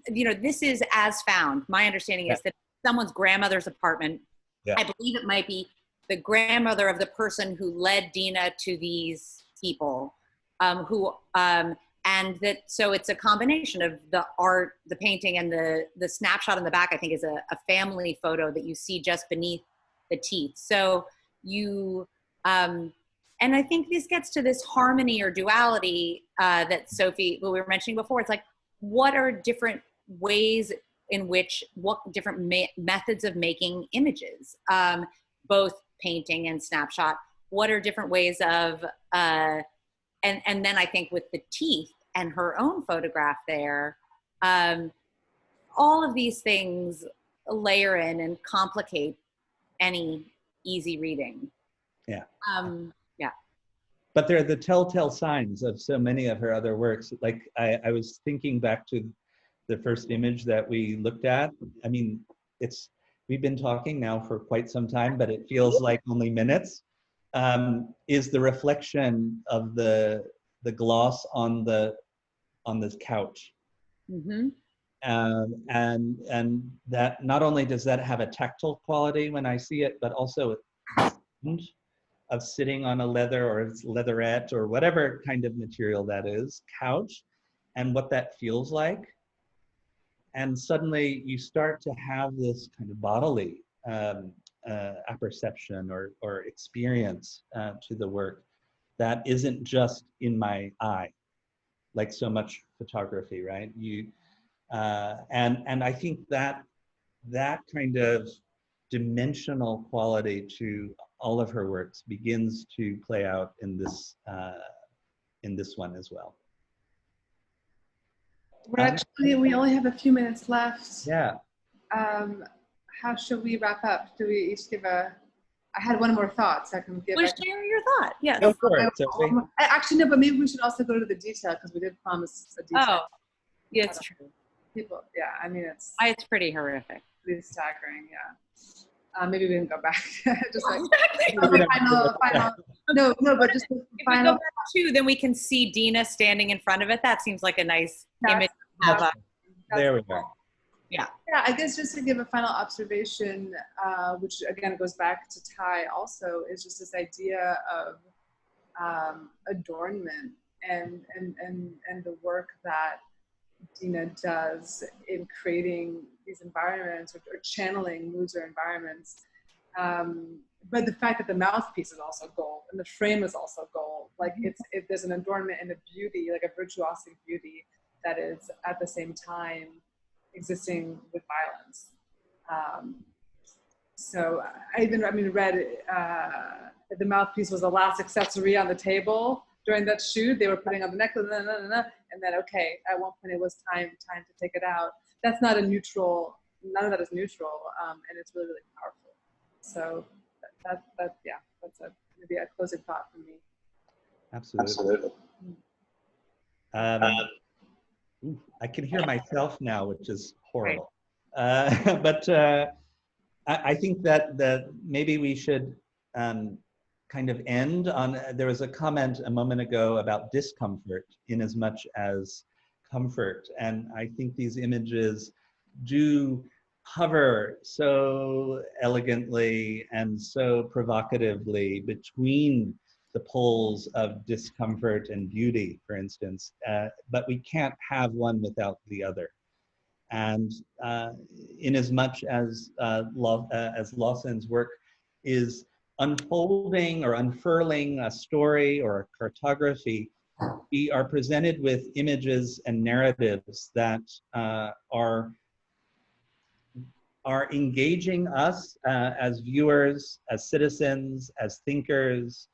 Speaker 1: you know, this is as found. My understanding is that someone's grandmother's apartment. I believe it might be the grandmother of the person who led Deana to these people, and that, so it's a combination of the art, the painting, and the snapshot in the back, I think, is a family photo that you see just beneath the teeth. So you, and I think this gets to this harmony or duality that Sophie, what we were mentioning before. It's like, what are different ways in which, what different methods of making images, both painting and snapshot, what are different ways of, and then I think with the teeth and her own photograph there, all of these things layer in and complicate any easy reading.
Speaker 2: Yeah.
Speaker 1: Yeah.
Speaker 2: But they're the telltale signs of so many of her other works. Like I was thinking back to the first image that we looked at. I mean, we've been talking now for quite some time, but it feels like only minutes. Is the reflection of the gloss on this couch.
Speaker 1: Mm-hmm.
Speaker 2: And that not only does that have a tactile quality when I see it, but also the sound of sitting on a leather or leatherette or whatever kind of material that is, couch, and what that feels like. And suddenly you start to have this kind of bodily apperception or experience to the work that isn't just in my eye, like so much photography, right? And I think that kind of dimensional quality to all of her works begins to play out in this one as well.
Speaker 3: We only have a few minutes left.
Speaker 2: Yeah.
Speaker 3: How should we wrap up? Do we each give I had one more thought, so I can give.
Speaker 1: Well, share your thought. Yes.
Speaker 2: Go for it, Sophie.
Speaker 3: Actually, no, but maybe we should also go to the detail because we did promise a detail.
Speaker 1: Oh, yeah, it's true.
Speaker 3: People, yeah, I mean, it's
Speaker 1: pretty horrific.
Speaker 3: pretty staggering, yeah. Maybe we can go back. Just like
Speaker 1: Exactly.
Speaker 3: No, but just the
Speaker 1: If we
Speaker 3: final.
Speaker 1: go back too, then we can see Deana standing in front of it. That seems like a nice image to have up.
Speaker 2: There we go.
Speaker 1: Yeah.
Speaker 3: Yeah, I guess just to give a final observation, which again goes back to Ty also, is just this idea of adornment and the work that Deana does in creating these environments or channeling moods or environments. But the fact that the mouthpiece is also gold and the frame is also gold, like there's an adornment and a beauty, like a virtuosic beauty that is at the same time existing with violence. So I read the mouthpiece was the last accessory on the table during that shoot. They were putting on the necklace, and then okay, at one point it was time to take it out. That's not a neutral. None of that is neutral, and it's really, really powerful. So that's maybe a closing thought for me.
Speaker 2: Absolutely. I can hear myself now, which is horrible. But I think that maybe we should kind of end on, there was a comment a moment ago about discomfort in as much as comfort. And I think these images do hover so elegantly and so provocatively between the poles of discomfort and beauty, for instance, but we can't have one without the other. And in as much as Lawson's work is unfolding or unfurling a story or a cartography, we are presented with images and narratives that are engaging us as viewers, as citizens, as thinkers,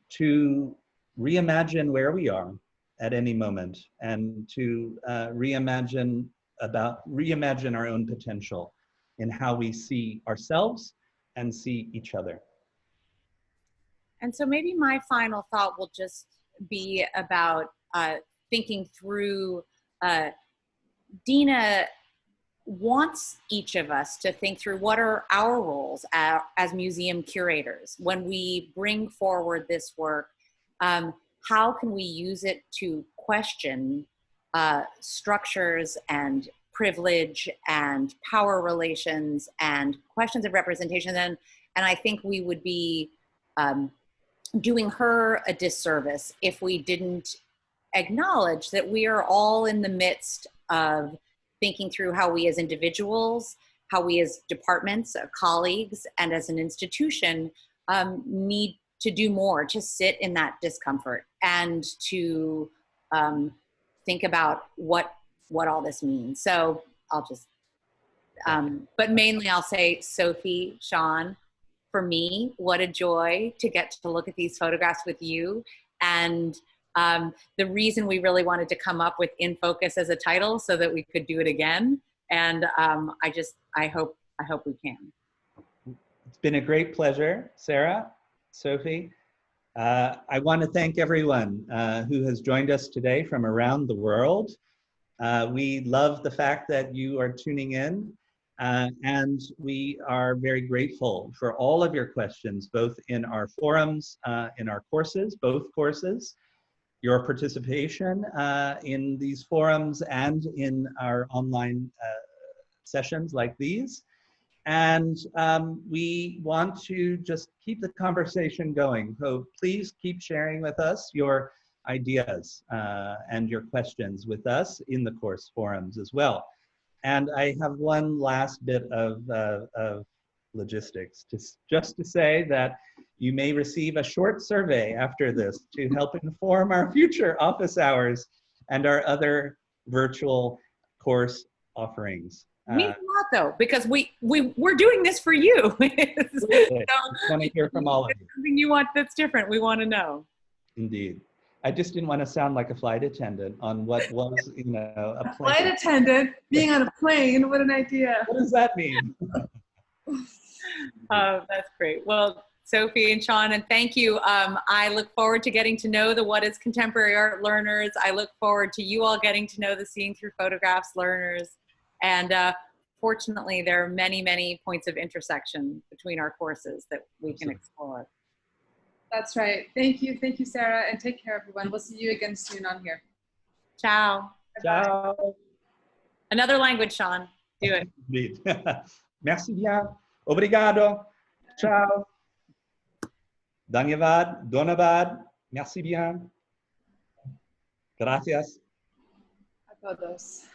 Speaker 2: to reimagine where we are at any moment and to reimagine our own potential in how we see ourselves and see each other.
Speaker 1: And so maybe my final thought will just be about thinking through, Deana wants each of us to think through what are our roles as museum curators. When we bring forward this work, how can we use it to question structures and privilege and power relations and questions of representation? And I think we would be doing her a disservice if we didn't acknowledge that we are all in the midst of thinking through how we as individuals, how we as departments, colleagues, and as an institution need to do more to sit in that discomfort and to think about what all this means. So I'll just, but mainly I'll say, Sophie, Sean, for me, what a joy to get to look at these photographs with you. And the reason we really wanted to come up with In Focus as a title so that we could do it again. And I hope we can.
Speaker 2: It's been a great pleasure, Sarah, Sophie. I want to thank everyone who has joined us today from around the world. We love the fact that you are tuning in, and we are very grateful for all of your questions, both in our forums, in our courses, both courses, your participation in these forums and in our online sessions like these. And we want to just keep the conversation going. So please keep sharing with us your ideas and your questions with us in the course forums as well. And I have one last bit of logistics, just to say that you may receive a short survey after this to help inform our future office hours and our other virtual course offerings.
Speaker 1: Means a lot though, because we're doing this for you. So,
Speaker 2: I want to hear from all of you.
Speaker 1: Something you want that's different, we want to know.
Speaker 2: Indeed. I just didn't want to sound like a flight attendant on what was, you know, a plane.
Speaker 3: Flight attendant being on a plane, what an idea.
Speaker 2: What does that mean?
Speaker 1: Oh, that's great. Well, Sophie and Sean, and thank you. I look forward to getting to know the What is Contemporary Art learners. I look forward to you all getting to know the Seeing Through Photographs learners. And fortunately, there are many, many points of intersection between our courses that we can explore.
Speaker 3: That's right. Thank you, Sarah, and take care, everyone. We'll see you again soon on here.
Speaker 1: Ciao.
Speaker 2: Ciao.
Speaker 1: Another language, Sean. Do it.
Speaker 2: Indeed. Merci bien. Obrigado. Ciao. Dhanyavad. Donavad. Merci bien. Gracias.
Speaker 3: A todos.